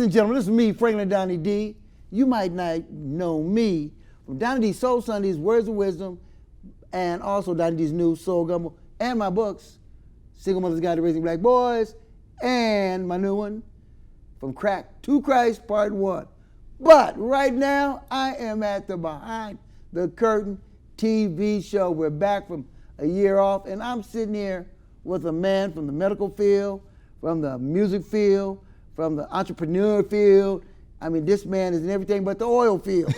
and gentlemen, this is me, Franklin Donnie D. You might not know me from Donnie D's Soul Sundays, Words of Wisdom, and also Donnie D's New Soul Gumbo, and my books, Single Mother's Guide to Raising Black Boys, and my new one, From Crack to Christ, Part 1. But right now, I am at the Behind the Curtain TV show. We're back from a year off, and I'm sitting here with a man from the medical field, from the music field, from the entrepreneur field. I mean, this man is in everything but the oil field.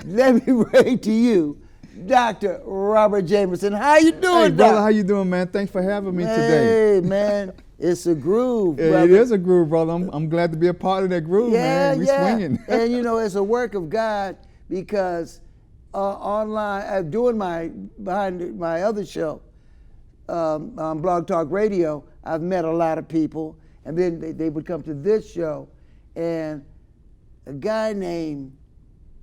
Let me bring to you Dr. Robert Jamison. How you doing, Hey, brother, Doc? how you doing, man? Thanks for having me today. Hey, man, it's a groove, It brother. is a groove, brother. I'm glad to be a part of that groove, man. We swinging. And you know, it's a work of God because online, doing behind my other show, on Blog Talk Radio, I've met a lot of people, and then they would come to this show, and a guy named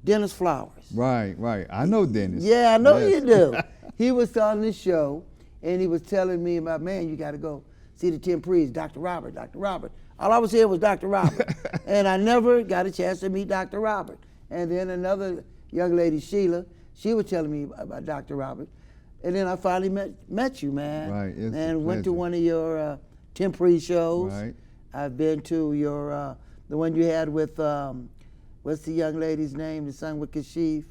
Dennis Flowers. Right. I know Dennis. Yeah, I know Yes. you do. He was on this show, and he was telling me about, man, you got to go see the 10 Priests, Dr. Robert. All I was hearing was Dr. Robert. And I never got a chance to meet Dr. Robert. And then another young lady, Sheila, she was telling me about Dr. Robert. And then I finally met you, man. Right, it's a and went to pleasure. one of your 10 Priest shows. Right. I've been to your, the one you had with, what's the young lady's name, the son with Kashif?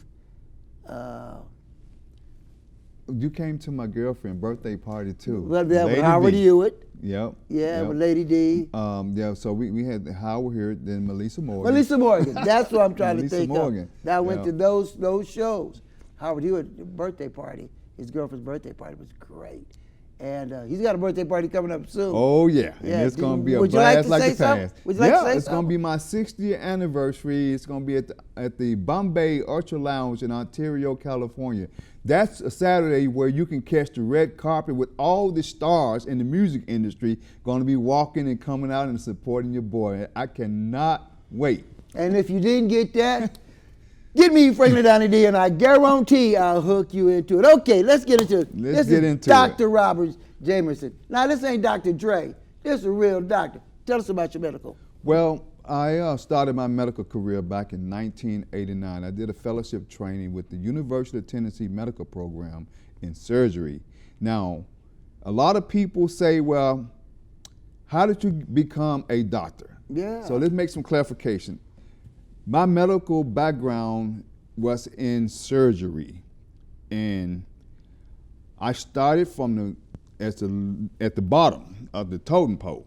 You came to my girlfriend's birthday party too. Well, that was Lady Howard D. Hewitt. Yep. Yeah, with Lady D. Yeah, so we had Howard here, then Melissa Morgan. Melissa Morgan. That's what I'm trying to Melissa think Morgan. of. That I went Yeah. to those shows. Howard Hewitt birthday party. His girlfriend's birthday party was great. And he's got a birthday party coming up soon. Oh yeah, Yeah, and it's do gonna you- be a would you like blast to like say the something? past. Would you like to Yeah, say it's gonna something? be my 60th anniversary. It's gonna be at the Bombay Ultra Lounge in Ontario, California. That's a Saturday where you can catch the red carpet with all the stars in the music industry gonna be walking and coming out and supporting your boy. I cannot wait. And if you didn't get that, get me Franklin Donnie D, and I guarantee I'll hook you into it. Okay, let's get into it. Let's This get is into Dr. Robert Jamison. Now, this ain't Dr. Dre. This is a real doctor. Tell us about your medical. Well, I started my medical career back in 1989. I did a fellowship training with the University of Tennessee Medical Program in surgery. Now, a lot of people say, well, how did you become a doctor? Yeah. So let's make some clarification. My medical background was in surgery, and I started from at the bottom of the totem pole.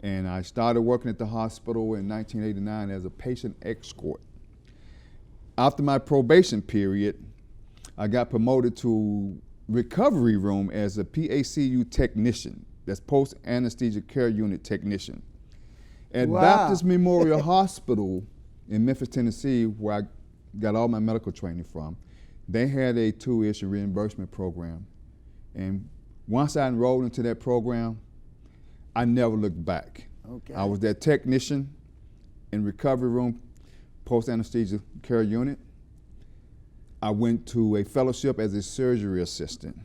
And I started working at the hospital in 1989 as a patient escort. After my probation period, I got promoted to recovery room as a PACU technician, that's post-anesthesia care unit technician. At Wow. Baptist Memorial Hospital in Memphis, Tennessee, where I got all my medical training from, they had a tuition reimbursement program. And once I enrolled into that program, I never looked back. Okay. I was that technician in recovery room, post-anesthesia care unit. I went to a fellowship as a surgery assistant.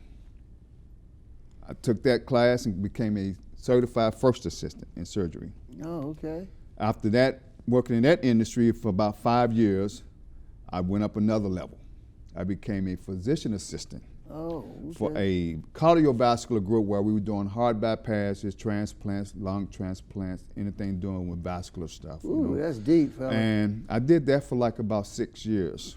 I took that class and became a certified first assistant in surgery. Oh, okay. After that, working in that industry for about 5 years, I went up another level. I became a physician assistant Oh, okay. for a cardiovascular group where we were doing heart bypasses, transplants, lung transplants, anything doing with vascular stuff. Ooh, that's deep, fella. And I did that for like about 6 years.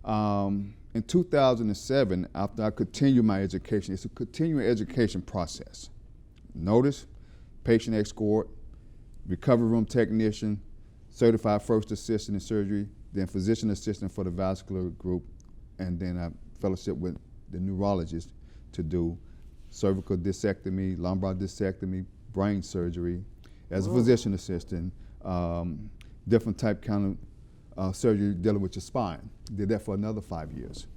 In 2007, after I continued my education, it's a continuing education process. Notice, patient escort, recovery room technician, certified first assistant in surgery, then physician assistant for the vascular group, and then I fellowship with the neurologist to do cervical discectomy, lumbar discectomy, brain surgery, as a physician assistant, different type kind of surgery dealing with your spine. Did that for another 5 years.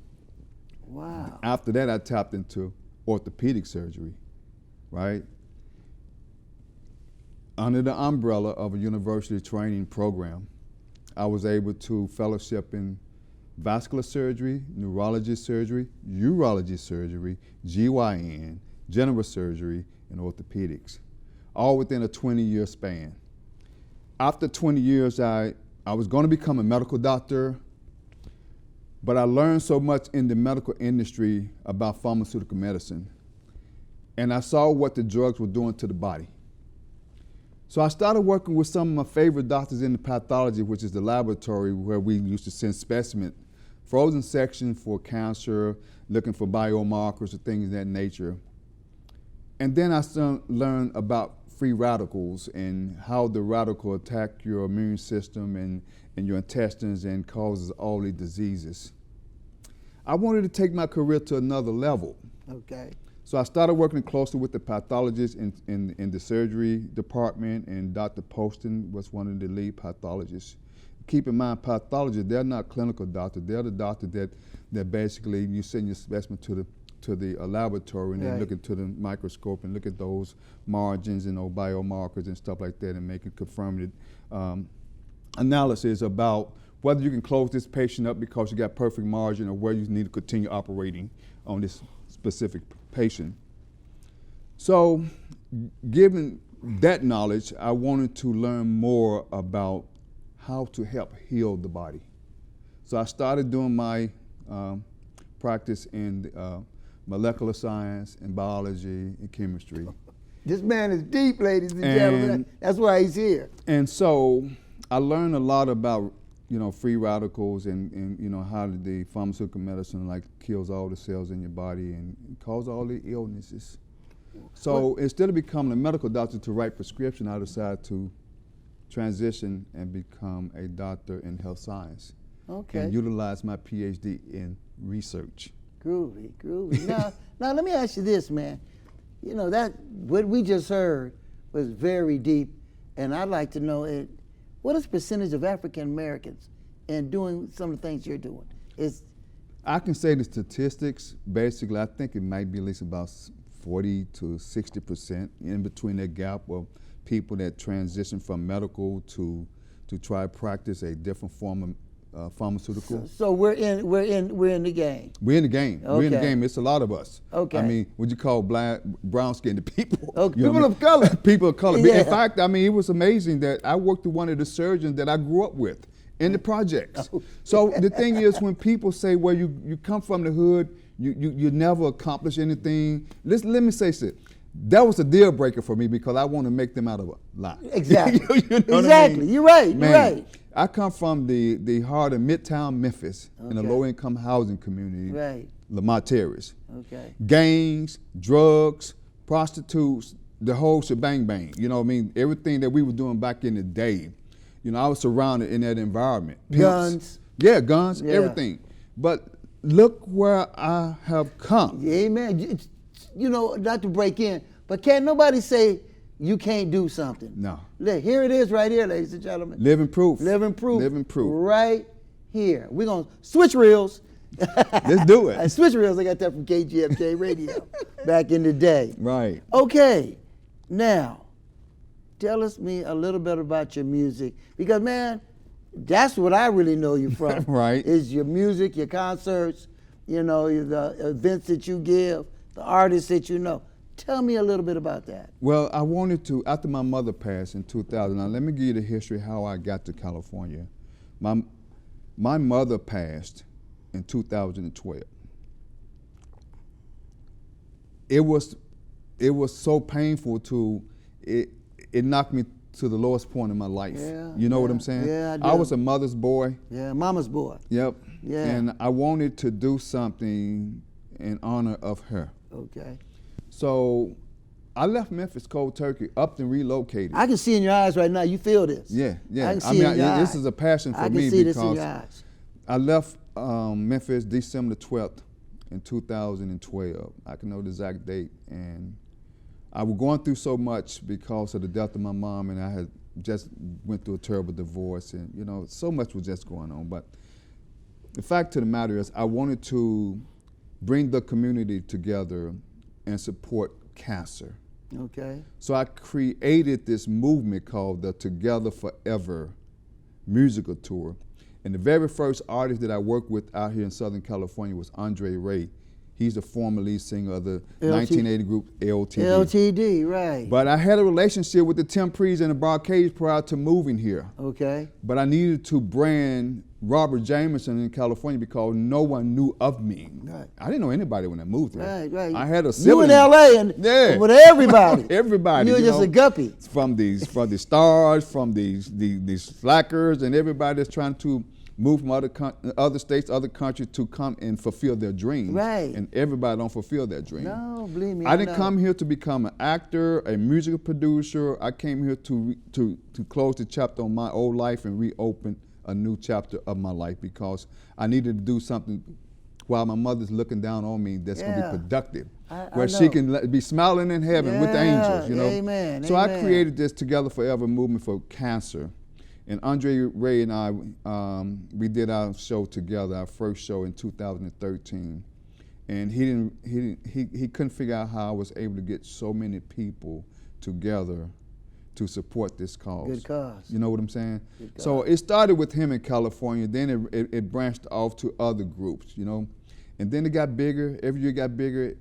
Wow. After that, I tapped into orthopedic surgery, right? Under the umbrella of a university training program, I was able to fellowship in vascular surgery, neurology surgery, urology surgery, GYN, general surgery, and orthopedics, all within a 20-year span. after 20 years, I was going to become a medical doctor, but I learned so much in the medical industry about pharmaceutical medicine, and I saw what the drugs were doing to the body. So I started working with some of my favorite doctors in the pathology, which is the laboratory where we used to send specimens, frozen section for cancer, looking for biomarkers or things of that nature. And then I learned about free radicals and how the radical attack your immune system and your intestines and causes all the diseases. I wanted to take my career to another level. Okay. So I started working closely with the pathologists in the surgery department, and Dr. Poston was one of the lead pathologists. Keep in mind, pathologists, they're not clinical doctors. They're the doctors that basically you send your specimen to the laboratory and they look into the microscope and look at those margins and those biomarkers and stuff like that and make a confirmed analysis about whether you can close this patient up because you got perfect margin or where you need to continue operating on this specific patient. So given that knowledge, I wanted to learn more about how to help heal the body. So I started doing my practice in molecular science and biology and chemistry. This man is deep, ladies and gentlemen. That's why he's here. And so I learned a lot about free radicals and how the pharmaceutical medicine kills all the cells in your body and causes all the illnesses. So instead of becoming a medical doctor to write prescription, I decided to transition and become a doctor in health science. Okay. And utilize my PhD in research. Groovy, groovy. Now let me ask you this, man. That what we just heard was very deep, and I'd like to know what is the percentage of African Americans in doing some of the things you're doing? I can say the statistics, basically, I think it might be at least about 40 to 60% in between that gap of people that transition from medical to try to practice a different form of pharmaceutical. So we're in the game. We're in the game. Okay. We're in the game. It's a lot of us. Okay. I mean, what you call brown-skinned people. Okay. People of color. People of color. Yeah. In fact, it was amazing that I worked with one of the surgeons that I grew up with in the projects. Oh. So the thing is, when people say, well, you come from the hood, you never accomplish anything. Let me say this. That was a deal breaker for me because I want to make them out of a lie. Exactly. You know exactly. What I mean? You're right. Man, You're right. I come from the heart of Midtown Memphis in a low-income housing community, Right. Lamont Terrace. Okay. Gangs, drugs, prostitutes, the whole shebang bang. Everything that we were doing back in the day. I was surrounded in that environment. Pimps. Guns. Yeah, guns, everything. But look where I have come. Yeah, amen. Not to break in, but can't nobody say you can't do something. No. Look, here it is right here, ladies and gentlemen. Living proof. Living proof. Living proof. Right here. We're going to switch reels. Let's do it. Switch reels, I got that from KGFJ Radio back in the day. Right. Okay, now, tell me a little bit about your music. Because, man, that's what I really know you from. Right. Is your music, your concerts, the events that you give, the artists that you know. Tell me a little bit about that. Well, I wanted to, after my mother passed in 2000, now let me give you the history how I got to California. My mother passed in 2012. It was so painful it knocked me to the lowest point in my life. Yeah, you know what I'm saying? Yeah, I do. I was a mother's boy. Yeah, mama's boy. Yep. Yeah. And I wanted to do something in honor of her. Okay. So I left Memphis cold turkey, up and relocated. I can see in your eyes right now, you feel this. Yeah. I can see in your eyes. This is a passion for I can me see this in because your eyes. I left Memphis December 12th in 2012. I can know the exact date. And I was going through so much because of the death of my mom, and I had just went through a terrible divorce, and so much was just going on. But the fact of the matter is, I wanted to bring the community together and support cancer. Okay. So I created this movement called the Together Forever musical tour. And the very first artist that I worked with out here in Southern California was Andre Ray. He's the former lead singer of the LT 1980 group LTD. LTD, right. But I had a relationship with the Temprees and the Brocades prior to moving here. Okay. But I needed to brand Robert Jamison in California because no one knew of me. Right. I didn't know anybody when I moved here. Right, right. I had a You sibling. in LA and with everybody. Everybody. You were just know, a guppy. From the stars, from these slackers, and everybody that's trying to move from other states, other countries to come and fulfill their dreams. Right. And everybody don't fulfill their dream. No, believe me. I didn't come here to become an actor, a musical producer. I came here to close the chapter on my old life and reopen a new chapter of my life because I needed to do something while my mother's looking down on me that's going to be productive. Where she can be smiling in heaven with the angels, you know. Amen. So I created this Together Forever movement for cancer. And Andre Ray and I, we did our show together, our first show in 2013. And he couldn't figure out how I was able to get so many people together to support this cause. Good cause. You know what I'm saying? So it started with him in California, then it branched off to other groups, you know. And then it got bigger, every year it got bigger.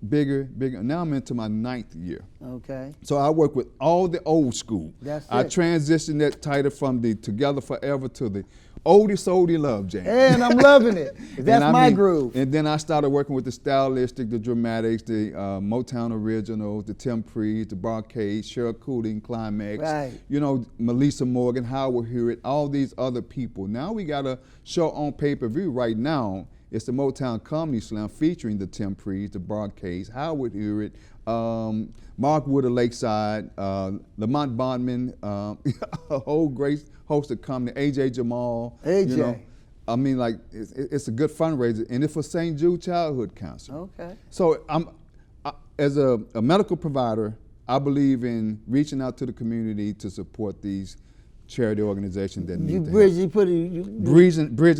Now I'm into my 9th year. Okay. So I work with all the old school. That's it. I transitioned that title from the Together Forever to the oldie love jam. And I'm loving it. That's my groove. And then I started working with the stylistic, the dramatics, the Motown originals, the Temprees, the Brocades, Cheryl Cooling, Climax, right. You know, Melissa Morgan, Howard Hewitt, all these other people. Now we got a show on pay-per-view right now. It's the Motown Comedy Slam featuring the Temprees, the Brocades, Howard Hewitt, Mark Wood of Lakeside, Lamont Bondman, a whole great host of comedy, AJ Jamal. AJ. You know, I mean, like, it's a good fundraiser, and it's for St. Jude Childhood Cancer. Okay. So as a medical provider, I believe in reaching out to the community to support these charity organizations that need bridging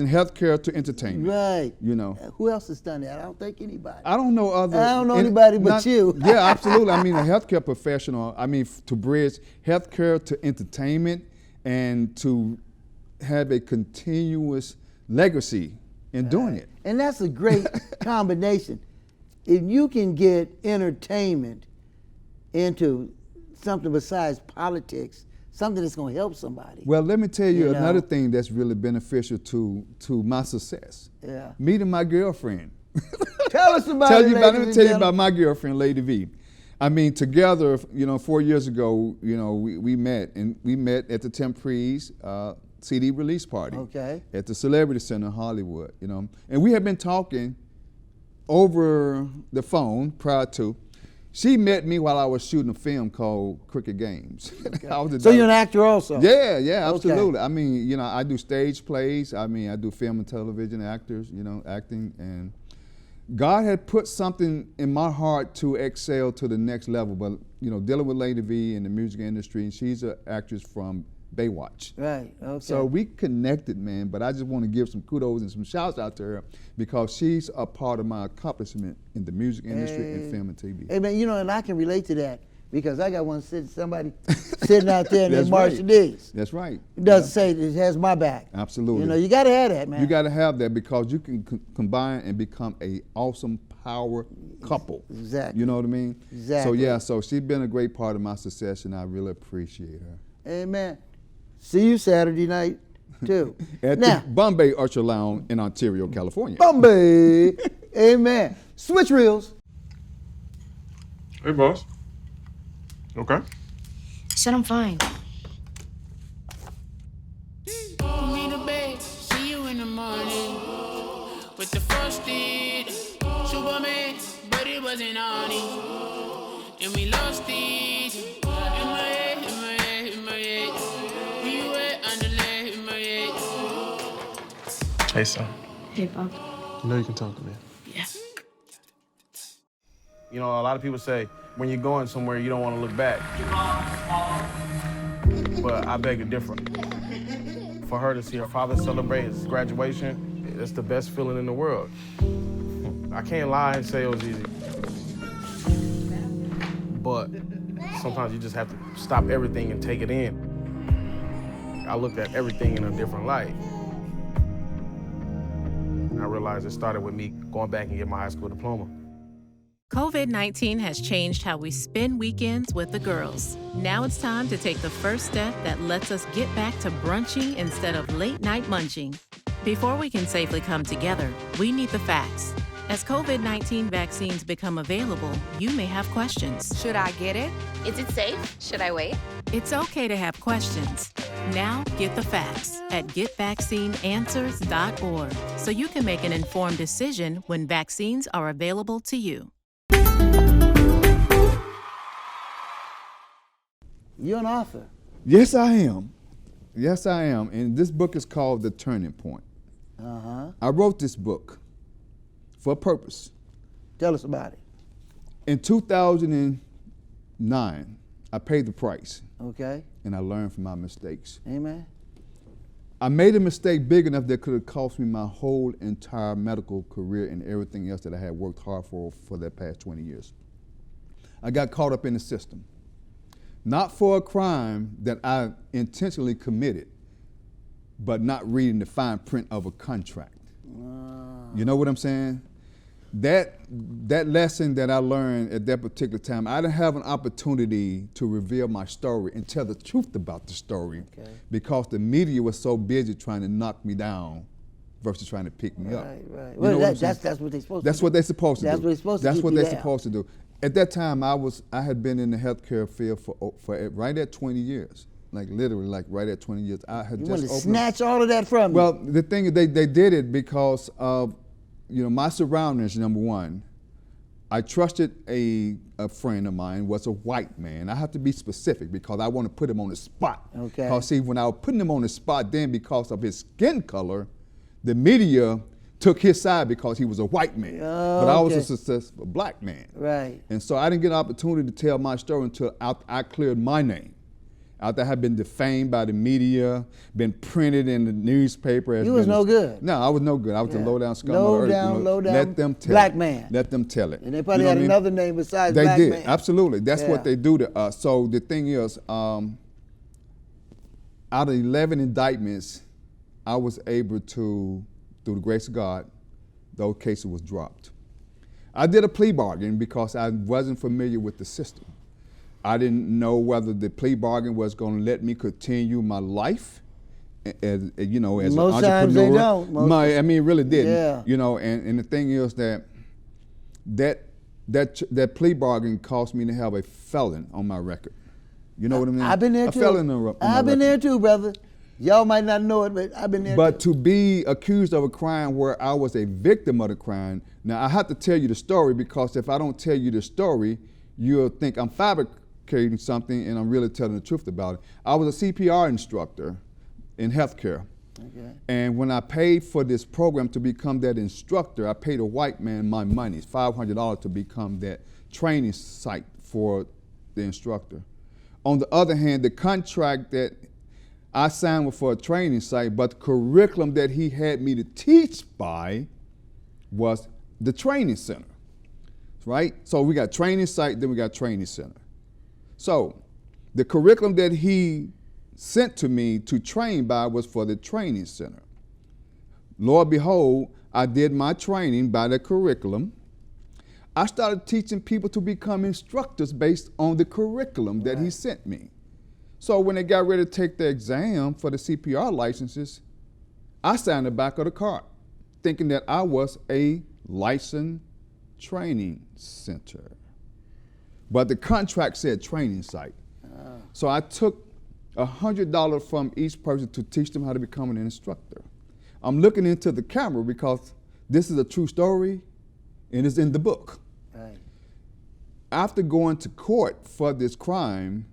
healthcare to entertainment. Right. You know. Who else has done that? I don't think anybody. I don't know anybody but you. Yeah, absolutely. I mean, a healthcare professional. I mean, to bridge healthcare to entertainment and to have a continuous legacy in doing it. And that's a great combination. If you can get entertainment into something besides politics, something that's going to help somebody. Well, let me tell you another thing that's really beneficial to my success. Yeah. Meeting my girlfriend. Tell us about it. Let me tell you about my girlfriend, Lady V. I mean, together, 4 years ago, we met, and we met at the Temprees CD release party. Okay. At the Celebrity Center in Hollywood, And we had been talking over the phone prior to. She met me while I was shooting a film called Cricket Games. Okay. So you're an actor also? Yeah, absolutely. Okay. I mean, I do stage plays. I mean, I do film and television actors, acting. And God had put something in my heart to excel to the next level. But, dealing with Lady V in the music industry, and she's an actress from Baywatch. Right, okay. So we connected, man, but I just want to give some kudos and some shouts out to her because she's a part of my accomplishment in the music industry and film and TV. Hey, man, and I can relate to that because I got somebody sitting out there in That's Marcia right. D's. That's right. It doesn't say it has my back. Absolutely. You got to have that, man. You got to have that because you can combine and become a awesome power couple. Exactly. You know what I mean? Exactly. So she's been a great part of my success, and I really appreciate her. Amen. See you Saturday night, too. At the Bombay Usher Lounge in Ontario, California. Bombay. Amen. Switch reels. Hey, boss. Okay. I said I'm fine. Me to bed, see you in the morning. With the frosted Superman, but it wasn't on it. And we lost it. In my head, in my head, in my head. Where you at underlay in my head. Hey, son. Hey, Bob. You know you can talk to me. Yeah. A lot of people say when you're going somewhere, you don't want to look back. But I beg to differ. For her to see her father celebrate his graduation, it's the best feeling in the world. I can't lie and say it was easy. But sometimes you just have to stop everything and take it in. I looked at everything in a different light. And I realized it started with me going back and getting my high school diploma. COVID-19 has changed how we spend weekends with the girls. Now it's time to take the first step that lets us get back to brunching instead of late-night munching. Before we can safely come together, we need the facts. As COVID-19 vaccines become available, you may have questions. Should I get it? Is it safe? Should I wait? It's okay to have questions. Now get the facts at getvaccineanswers.org so you can make an informed decision when vaccines are available to you. You're an author. Yes, I am. Yes, I am. And this book is called The Turning Point. Uh-huh. I wrote this book for a purpose. Tell us about it. In 2009, I paid the price. Okay. And I learned from my mistakes. Amen. I made a mistake big enough that could have cost me my whole entire medical career and everything else that I had worked hard for that past 20 years. I got caught up in the system. Not for a crime that I intentionally committed, but not reading the fine print of a contract. You know what I'm saying? That lesson that I learned at that particular time, I didn't have an opportunity to reveal my story and tell the truth about the story because the media was so busy trying to knock me down versus trying to pick me up. Right. You Well, know what I'm that's saying? what they're supposed to do. That's what they're supposed to do. That's what they're supposed to That's keep what you they're there. supposed to do. At that time, I had been in the healthcare field for right at 20 years. Like literally, like right at 20 years. I had You just want to opened snatch all of that from Well, you. the thing is, they did it because of, my surroundings, number one. I trusted a friend of mine was a white man. I have to be specific because I want to put him on the spot. Okay. Because see, when I was putting him on the spot then because of his skin color, the media took his side because he was a white man. Oh, but I was okay. a successful black man. Right. And so I didn't get an opportunity to tell my story until I cleared my name. After I had been defamed by the media, been printed in the newspaper. You was no good. No, I was no good. I was the low down scum Low of the earth. down, low down Let them tell black it. man. Let them tell it. And they probably You know had what I mean? another name besides They black did, man. absolutely. That's Yeah. what they do to us. So the thing is, out of 11 indictments, I was able to, through the grace of God, those cases was dropped. I did a plea bargain because I wasn't familiar with the system. I didn't know whether the plea bargain was going to let me continue my life as Most an entrepreneur. times they don't. I mean, it really didn't. Yeah. And the thing is that plea bargain caused me to have a felon on my record. You know what I mean? I've been there a too. felon on my I've been there record. too, brother. Y'all might not know it, but I've been there But too. to be accused of a crime where I was a victim of the crime, now I have to tell you the story because if I don't tell you the story, you'll think I'm fabricating something and I'm really telling the truth about it. I was a CPR instructor in healthcare. Okay. And when I paid for this program to become that instructor, I paid a white man my money, it's $500 to become that training site for the instructor. On the other hand, the contract that I signed was for a training site, but the curriculum that he had me to teach by was the training center, right? So we got training site, then we got training center. So the curriculum that he sent to me to train by was for the training center. Lord behold, I did my training by the curriculum. I started teaching people to become instructors based on the curriculum that he sent me. So when they got ready to take the exam for the CPR licenses, I signed the back of the card, thinking that I was a licensed training center. But the contract said training site. So I took $100 from each person to teach them how to become an instructor. I'm looking into the camera because this is a true story and it's in the book. Right. After going to court for this crime,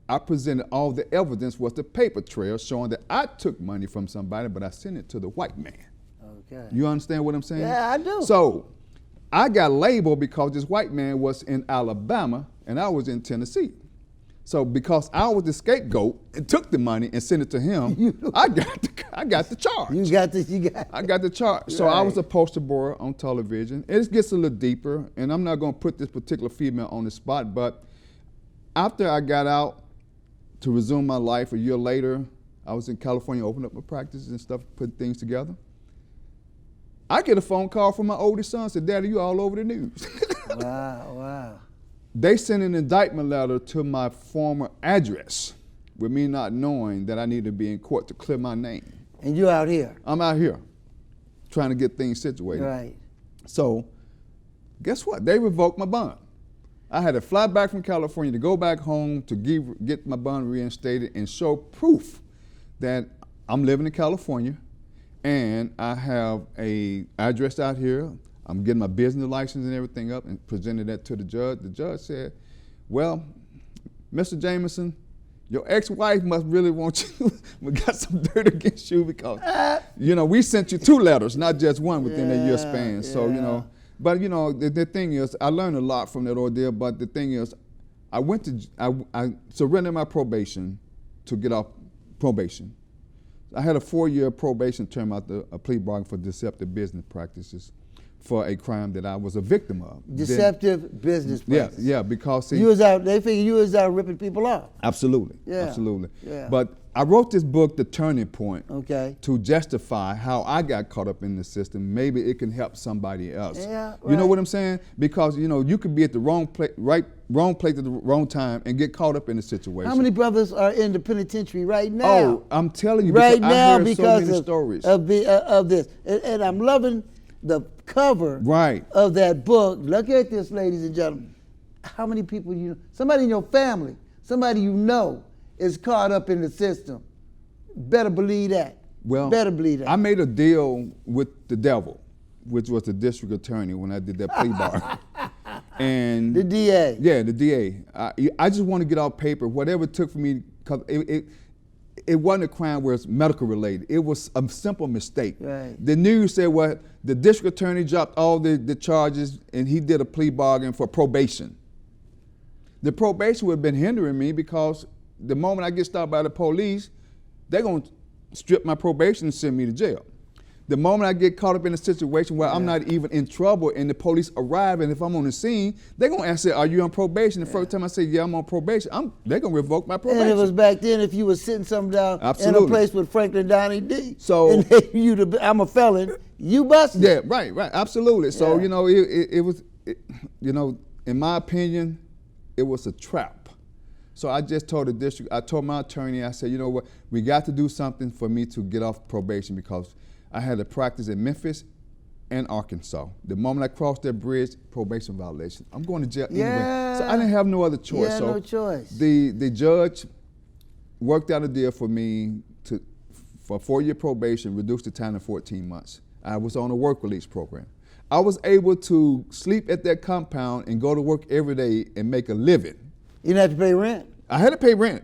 I presented all the evidence was the paper trail showing that I took money from somebody, but I sent it to the white man. Okay. You understand what I'm saying? Yeah, I do. So I got labeled because this white man was in Alabama and I was in Tennessee. So because I was the scapegoat and took the money and sent it to him, I got the charge. I got the charge. So I was a poster boy on television. It gets a little deeper, and I'm not going to put this particular female on the spot, but after I got out to resume my life a year later, I was in California, opened up my practice and stuff, put things together. I get a phone call from my oldest son, said, Daddy, you all over the news. Wow. They sent an indictment letter to my former address with me not knowing that I needed to be in court to clear my name. And you out here. I'm out here trying to get things situated. Right. So guess what? They revoked my bond. I had to fly back from California to go back home to get my bond reinstated and show proof that I'm living in California and I have a address out here. I'm getting my business license and everything up and presented that to the judge. The judge said, well, Mr. Jamison, your ex-wife must really want you. We got some dirt against you because, we sent you 2 letters, not just one within a year span. So, but the thing is, I learned a lot from that ordeal, but the thing is, I surrendered my probation to get off probation. I had a 4-year probation term after a plea bargain for deceptive business practices for a crime that I was a victim of. Deceptive business practices. Yeah, because they figure you was out ripping people off. Absolutely. Yeah. Absolutely. Yeah. But I wrote this book, The Turning Point, Okay. to justify how I got caught up in the system. Maybe it can help somebody else. Yeah, You know right. what I'm saying? Because you could be at the wrong place at the wrong time and get caught up in the situation. How many brothers are in the penitentiary right now? Oh, I'm telling you, right because now I heard because so many stories. of this, and I'm loving the cover Right. of that book. Look at this, ladies and gentlemen. How many people you know? Somebody in your family, somebody you know, is caught up in the system. Better believe that. Well, better believe that. I made a deal with the devil, which was the district attorney when I did that plea bar. And the DA. Yeah, the DA. I just want to get off paper, whatever it took for me, because it wasn't a crime where it's medical related. It was a simple mistake. Right. The news said, well, the district attorney dropped all the charges and he did a plea bargain for probation. The probation would have been hindering me because the moment I get stopped by the police, they're going to strip my probation and send me to jail. The moment I get caught up in a situation where I'm not even in trouble and the police arrive, and if I'm on the scene, they're going to ask, are you on probation? The first time I say, yeah, I'm on probation, they're going to revoke my probation. And it was back then if you were sitting something down in a place with Franklin Donnie D. So, and I'm a felon, you busted. Yeah, right, absolutely. So, it was, in my opinion, it was a trap. So I just told the district, I told my attorney, I said, you know what, we got to do something for me to get off probation because I had a practice in Memphis and Arkansas. The moment I crossed that bridge, probation violation. I'm going to jail anyway. So I didn't have no other choice. Yeah, so no choice. The judge worked out a deal for me for 4-year probation, reduced the time to 14 months. I was on a work release program. I was able to sleep at that compound and go to work every day and make a living. You didn't have to pay rent? I had to pay rent.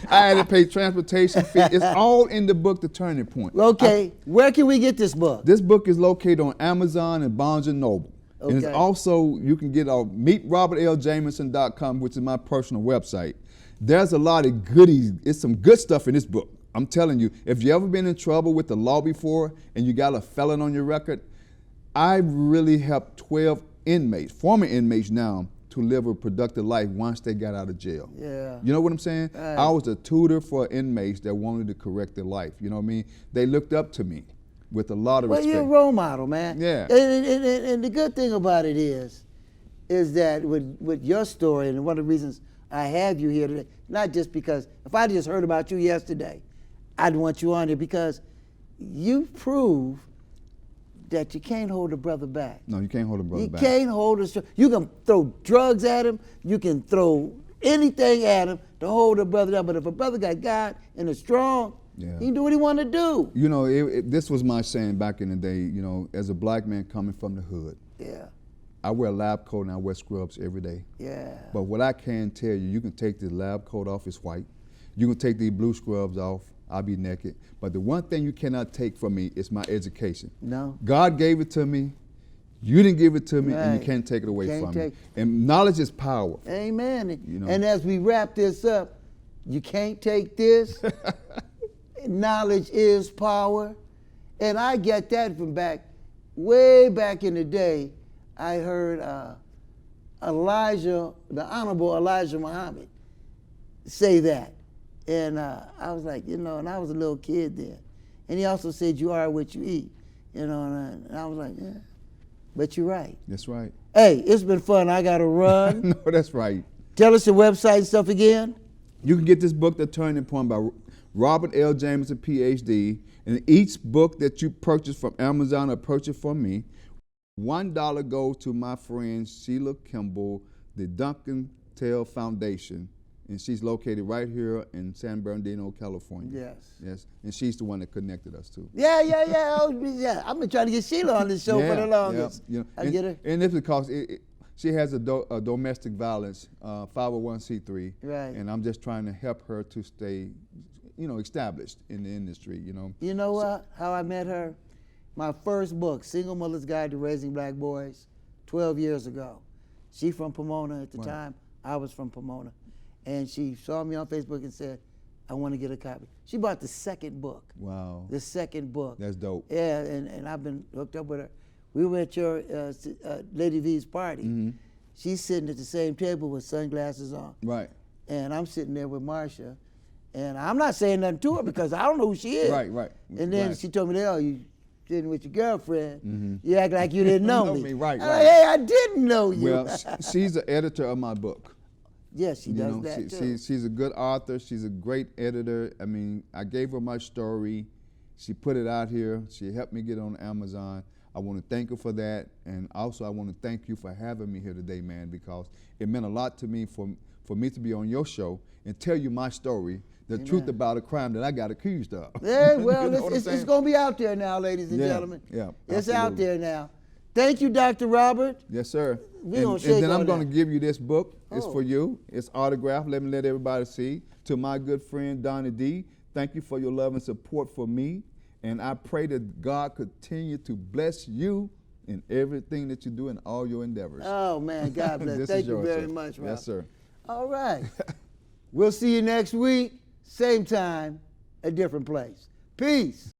I had to pay transportation fee. It's all in the book, The Turning Point. Okay, where can we get this book? This book is located on Amazon and Barnes & Noble. Okay. And it's also, you can get on meetrobertljamison.com, which is my personal website. There's a lot of goodies. It's some good stuff in this book. I'm telling you, if you ever been in trouble with the law before and you got a felon on your record, I really helped 12 inmates, former inmates now, to live a productive life once they got out of jail. Yeah. You know what I'm saying? Right. I was a tutor for inmates that wanted to correct their life. You know what I mean? They looked up to me with a lot of respect. Well, you're a role model, man. Yeah. And the good thing about it is that with your story, and one of the reasons I have you here today, not just because, if I just heard about you yesterday, I'd want you on here because you prove that you can't hold a brother back. No, you can't hold a brother back. You can't hold a, you can throw drugs at him, you can throw anything at him to hold a brother down, but if a brother got God and is strong, he can do what he want to do. You know, this was my saying back in the day, you know, as a black man coming from the hood. Yeah. I wear a lab coat and I wear scrubs every day. Yeah. But what I can tell you, you can take this lab coat off, it's white. You can take these blue scrubs off, I'll be naked. But the one thing you cannot take from me is my education. No. God gave it to me, you didn't give it to me, and you Right. can't take it away Can't from take- me. And knowledge is power. Amen. You know. And as we wrap this up, you can't take this. Knowledge is power. And I get that from way back in the day. I heard Elijah, the Honorable Elijah Muhammad, say that. And I was like, you know, and I was a little kid then. And he also said, you are what you eat. You know, and I was like, yeah. But you're right. That's right. Hey, it's been fun. I got to run. No, that's right. Tell us your website and stuff again. You can get this book, The Turning Point, by Robert L. Jamison, Ph.D. And each book that you purchase from Amazon or purchase from me, $1 goes to my friend Sheila Kimball, the Duncan Tell Foundation. And she's located right here in San Bernardino, California. Yes. Yes. And she's the one that connected us too. Yeah. Yeah. I've been trying to get Sheila on this show for the longest. Yeah, I get her. And it's because she has a domestic violence 501c3. Right. And I'm just trying to help her to stay, established in the industry, You know what? How I met her? My first book, Single Mother's Guide to Raising Black Boys, 12 years ago. She from Pomona at the time. I was from Pomona. And she saw me on Facebook and said, I want to get a copy. She bought the second book. Wow. The second book. That's dope. Yeah, and I've been hooked up with her. We were at your Lady V's party. Mm-hmm. She's sitting at the same table with sunglasses on. Right. And I'm sitting there with Marsha. And I'm not saying nothing to her because I don't know who she is. Right. And then right. she told me, oh, you sitting with your girlfriend. You act like you didn't know me. Right. I'm like, hey, I didn't know you. Well, she's the editor of my book. Yes, she does that too. She's a good author. She's a great editor. I mean, I gave her my story. She put it out here. She helped me get on Amazon. I want to thank her for that. And also, I want to thank you for having me here today, man, because it meant a lot to me for me to be on your show and tell you my story, the truth about a crime that I got accused of. Yeah, well, You know it's going to be out there now, ladies and gentlemen. Yeah, it's absolutely. out there now. Thank you, Dr. Robert. Yes, sir. And then I'm going to give you this book. It's Oh. for you. It's autographed. Let everybody see. To my good friend, Donnie D., thank you for your love and support for me. And I pray that God continue to bless you in everything that you do in all your endeavors. Oh, man, God bless. This Thank is you yours, very sir. much, Rob. Yes, sir. All right. We'll see you next week, same time, a different place. Peace.